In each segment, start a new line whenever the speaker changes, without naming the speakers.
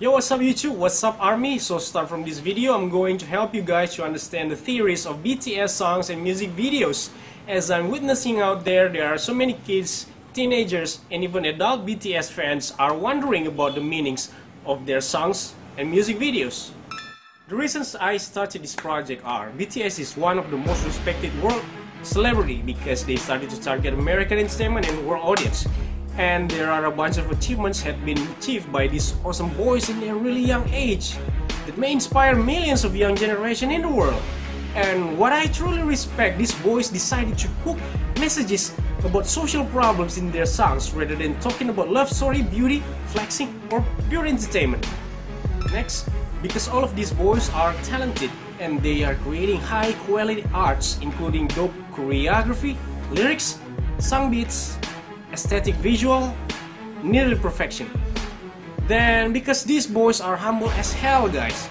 Yo, what's up YouTube? What's up Army? So start from this video, I'm going to help you guys to understand the theories of BTS songs and music videos. As I'm witnessing out there are so many kids, teenagers, and even adult BTS fans are wondering about the meanings of their songs and music videos. The reasons I started this project are BTS is one of the most respected world celebrity because they started to target American entertainment and world audience. And there are a bunch of achievements have been achieved by these awesome boys in a really young age that may inspire millions of young generation in the world. And what I truly respect, these boys decided to hook messages about social problems in their songs rather than talking about love story, beauty, flexing, or pure entertainment. Next, because all of these boys are talented and they are creating high quality arts including dope choreography, lyrics, song beats, aesthetic visual, nearly perfection. Then because these boys are humble as hell guys,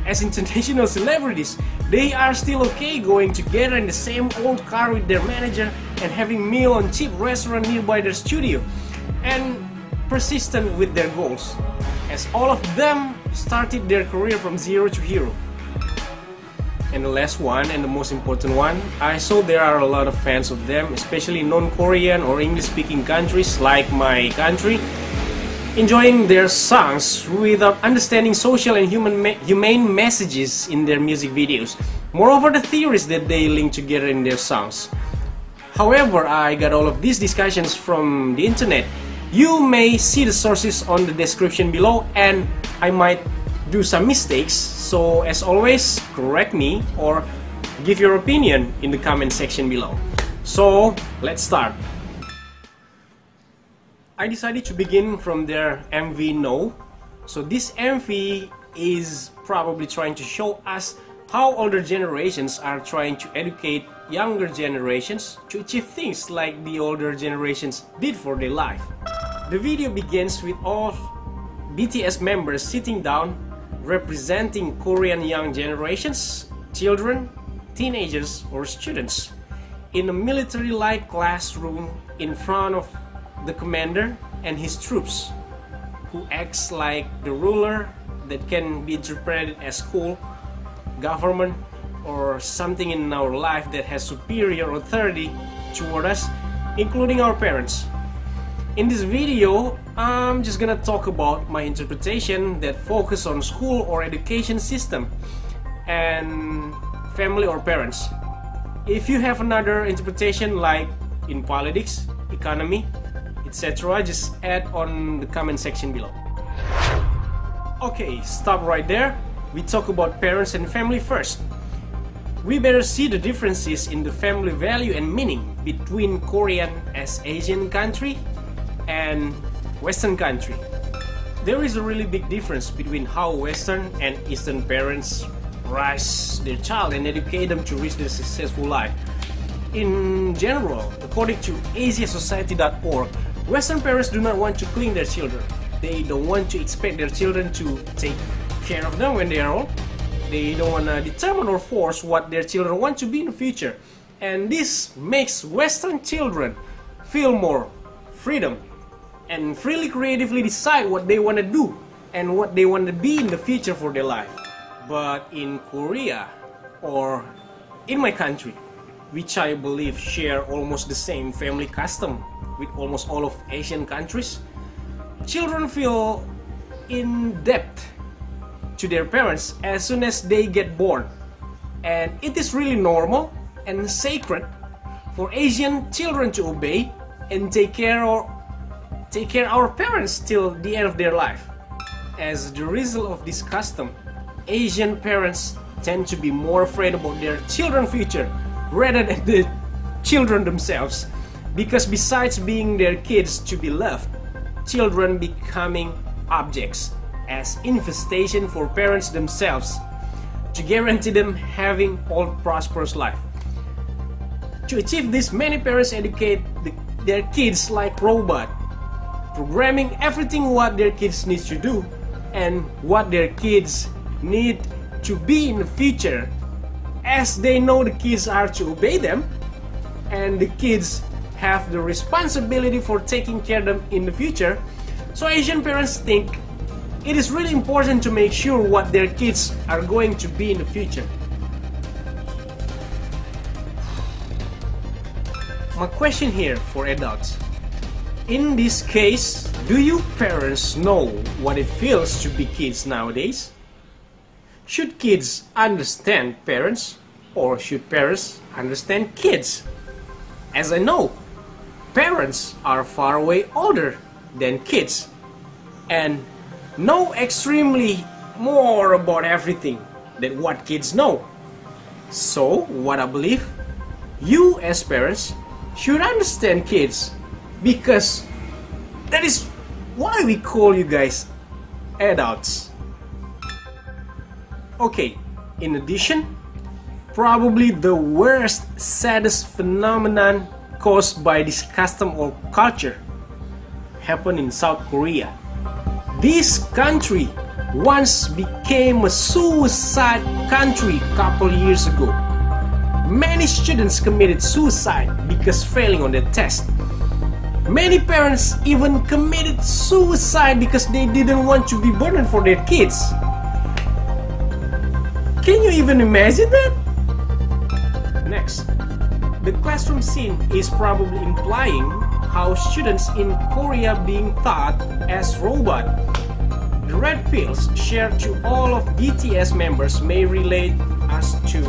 as international celebrities, they are still okay going together in the same old car with their manager and having meal on cheap restaurant nearby their studio, and persistent with their goals, as all of them started their career from zero to hero. And the last one, and the most important one, I saw there are a lot of fans of them, especially non-Korean or English-speaking countries like my country, enjoying their songs without understanding social and humane messages in their music videos. Moreover, the theories that they link together in their songs. However, I got all of these discussions from the internet. You may see the sources on the description below, and I might do some mistakes, so as always correct me or give your opinion in the comment section below. So let's start. I decided to begin from their MV No. So this MV is probably trying to show us how older generations are trying to educate younger generations to achieve things like the older generations did for their life. The video begins with all BTS members sitting down representing Korean young generations, children, teenagers or students in a military-like classroom in front of the commander and his troops, who acts like the ruler that can be interpreted as school, government, or something in our life that has superior authority toward us, including our parents. In this video, I'm just gonna talk about my interpretation that focus on school or education system and family or parents. If you have another interpretation like in politics, economy, etc., just add on the comment section below. Okay, stop right there. We talk about parents and family first. We better see the differences in the family value and meaning between Korean as Asian country and Western country. There is a really big difference between how Western and Eastern parents raise their child and educate them to reach their successful life. In general, according to asiasociety.org, Western parents do not want to clean their children. They don't want to expect their children to take care of them when they are old. They don't want to determine or force what their children want to be in the future. And this makes Western children feel more freedom and freely creatively decide what they want to do and what they want to be in the future for their life. But in Korea, or in my country, which I believe share almost the same family custom with almost all of Asian countries, children feel in debt to their parents as soon as they get born. And it is really normal and sacred for Asian children to obey and take care our parents till the end of their life. As the result of this custom, Asian parents tend to be more afraid about their children's future rather than the children themselves, because besides being their kids to be loved, children becoming objects as infestation for parents themselves to guarantee them having a prosperous life. To achieve this, many parents educate their kids like robots, programming everything what their kids need to do and what their kids need to be in the future, as they know the kids are to obey them and the kids have the responsibility for taking care of them in the future. So Asian parents think it is really important to make sure what their kids are going to be in the future. My question here for adults. In this case, do you parents know what it feels to be kids nowadays? Should kids understand parents, or should parents understand kids? As I know, parents are far way older than kids and know extremely more about everything than what kids know. So, what I believe, you as parents should understand kids, because that is why we call you guys adults. Okay, in addition, probably the worst, saddest phenomenon caused by this custom or culture happened in South Korea. This country once became a suicide country a couple years ago. Many students committed suicide because failing on the test. Many parents even committed suicide because they didn't want to be burdened for their kids. Can you even imagine that? Next, the classroom scene is probably implying how students in Korea being taught as robot. The red pills shared to all of BTS members may relate us to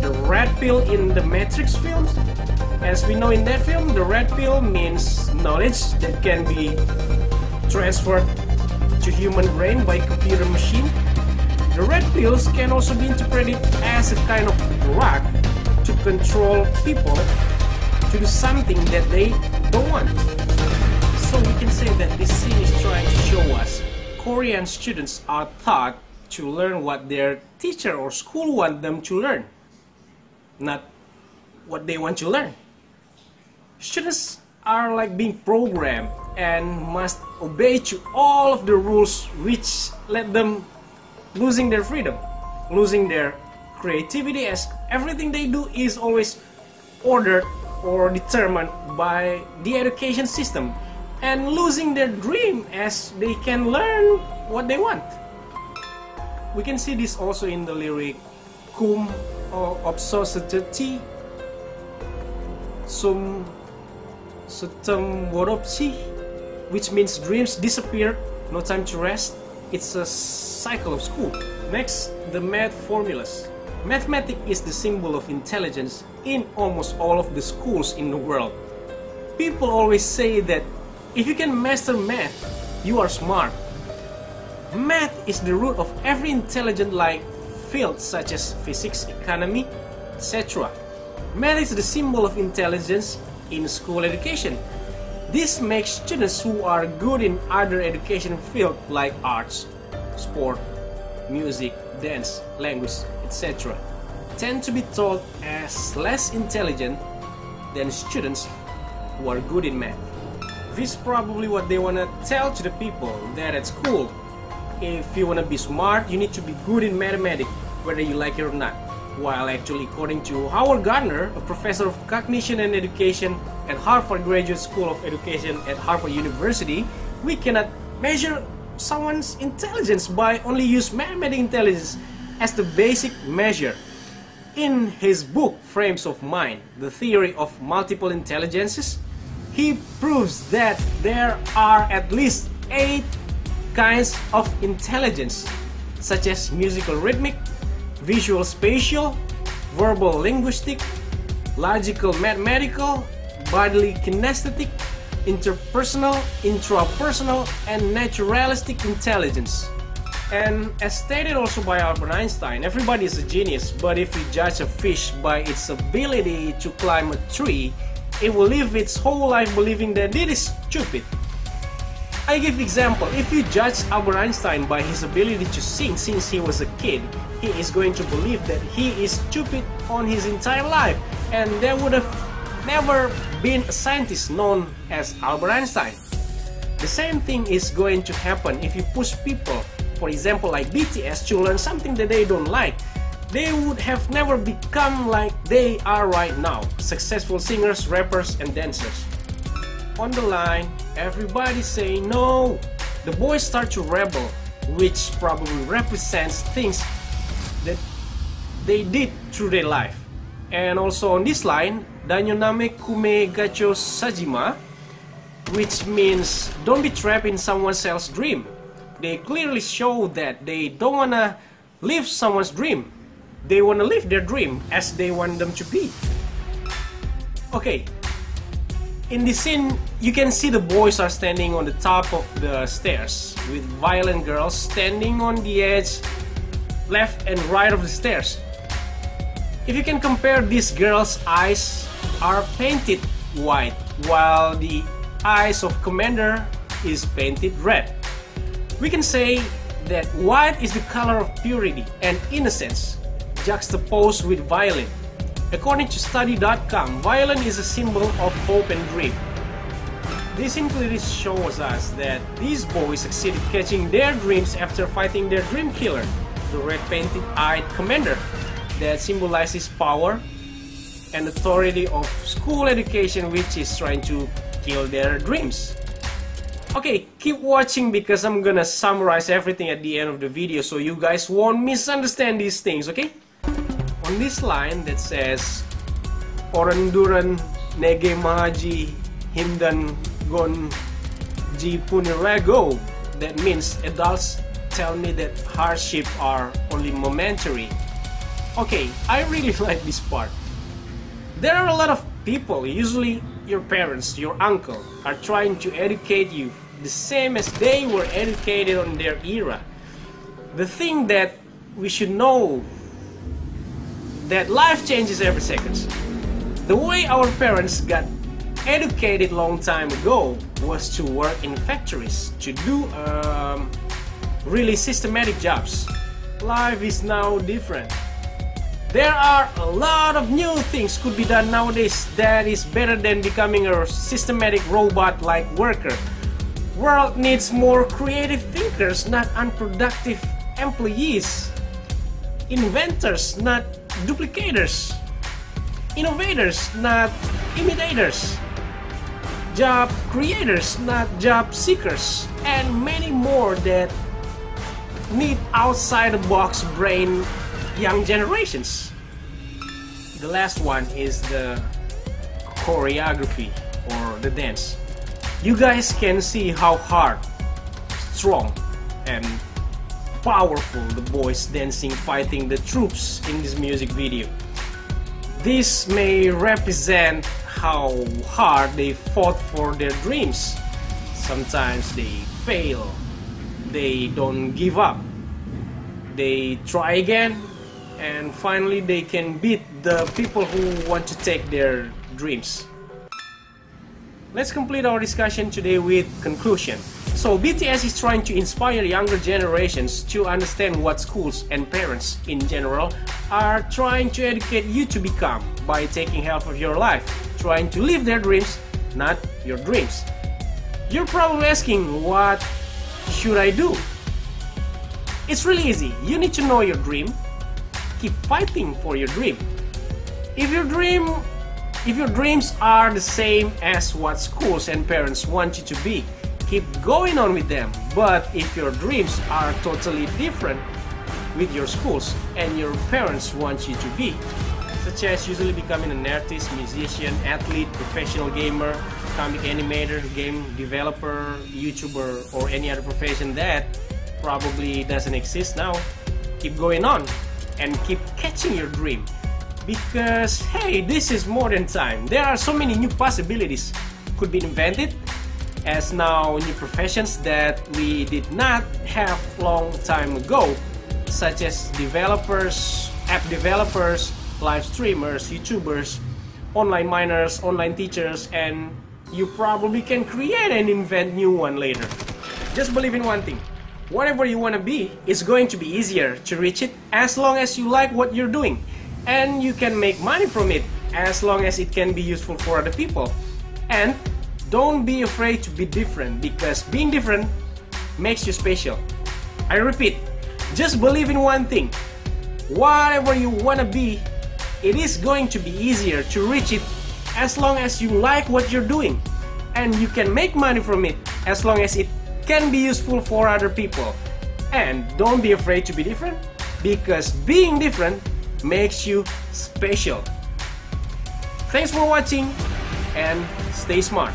the red pill in the Matrix films. As we know in that film, the red pill means knowledge that can be transferred to human brain by computer machine. The red pills can also be interpreted as a kind of drug to control people to do something that they don't want. So we can say that this scene is trying to show us Korean students are taught to learn what their teacher or school want them to learn, not what they want to learn. Students are like being programmed and must obey to all of the rules, which let them losing their freedom, losing their creativity, as everything they do is always ordered or determined by the education system, and losing their dream as they can learn what they want. We can see this also in the lyric Kum obsosity sum setem woropsi, which means dreams disappear, no time to rest. It's a cycle of school. Next, the math formulas. Mathematics is the symbol of intelligence in almost all of the schools in the world. People always say that if you can master math, you are smart. Math is the root of every intelligent like field such as physics, economy, etc. Math is the symbol of intelligence in school education. This makes students who are good in other education fields like arts, sport, music, dance, language, etc. tend to be taught as less intelligent than students who are good in math. This is probably what they want to tell to the people there at school. If you want to be smart, you need to be good in mathematics, whether you like it or not. While actually, according to Howard Gardner, a professor of cognition and education at Harvard Graduate School of Education at Harvard University, we cannot measure someone's intelligence by only use mathematical intelligence as the basic measure. In his book, Frames of Mind, The Theory of Multiple Intelligences, he proves that there are at least 8 kinds of intelligence, such as musical rhythmic, visual spatial, verbal linguistic, logical mathematical, bodily kinesthetic, interpersonal, intrapersonal, and naturalistic intelligence. And as stated also by Albert Einstein, everybody is a genius, but if you judge a fish by its ability to climb a tree, it will live its whole life believing that it is stupid. I give example, if you judge Albert Einstein by his ability to sing since he was a kid, he is going to believe that he is stupid on his entire life, and there would have never been a scientist known as Albert Einstein. The same thing is going to happen if you push people, for example like BTS, to learn something that they don't like. They would have never become like they are right now, successful singers, rappers, and dancers. On the line, everybody say no. the boys start to rebel, which probably represents things that they did through their life. And also on this line, danyo name kume gacho sajima, which means don't be trapped in someone else's dream. They clearly show that they don't wanna live someone's dream. They wanna live their dream as they want them to be. Okay, in this scene, you can see the boys are standing on the top of the stairs with violent girls standing on the edge, left and right of the stairs. If you can compare, these girls' eyes are painted white, while the eyes of Commander is painted red. We can say that white is the color of purity and innocence, juxtaposed with violet. According to study.com, violet is a symbol of hope and dream. This clearly shows us that these boys succeeded catching their dreams after fighting their dream killer, the red painted-eyed Commander, that symbolizes power and authority of school education, which is trying to kill their dreams. Okay, keep watching because I'm gonna summarize everything at the end of the video so you guys won't misunderstand these things, okay? On this line that says Oranduran nege maji himdan gon ji punirago, that means adults tell me that hardship are only momentary. Okay, I really like this part. There are a lot of people, usually your parents, your uncle, are trying to educate you the same as they were educated on their era. The thing that we should know, that life changes every second. The way our parents got educated long time ago was to work in factories, to do really systematic jobs. Life is now different. There are a lot of new things could be done nowadays that is better than becoming a systematic robot-like worker. World needs more creative thinkers, not unproductive employees. Inventors, not duplicators. Innovators, not imitators. Job creators, not job seekers. And many more that need outside-the-box brain young generations. The last one is the choreography or the dance. You guys can see how hard, strong, and powerful the boys dancing fighting the troops in this music video. This may represent how hard they fought for their dreams. Sometimes they fail, they don't give up, they try again, and finally they can beat the people who want to take their dreams. Let's complete our discussion today with conclusion. So BTS is trying to inspire younger generations to understand what schools and parents in general are trying to educate you to become by taking half of your life, trying to live their dreams, not your dreams. You're probably asking, what should I do? It's really easy. You need to know your dream. Keep fighting for your dream. If your dreams are the same as what schools and parents want you to be, keep going on with them. But if your dreams are totally different with your schools and your parents want you to be, such as usually becoming an artist, musician, athlete, professional gamer, comic animator, game developer, YouTuber, or any other profession that probably doesn't exist now, keep going on and keep catching your dream. Because hey, this is modern time. There are so many new possibilities could be invented as now new professions that we did not have long time ago, such as developers, app developers, live streamers, YouTubers, online miners, online teachers, and you probably can create and invent new one later. Just believe in one thing. Whatever you want to be, it's going to be easier to reach it as long as you like what you're doing. And you can make money from it as long as it can be useful for other people. And don't be afraid to be different, because being different makes you special. I repeat, just believe in one thing. Whatever you want to be, it is going to be easier to reach it as long as you like what you're doing. And you can make money from it as long as it can be useful for other people. And don't be afraid to be different, because being different makes you special. Thanks for watching and stay smart.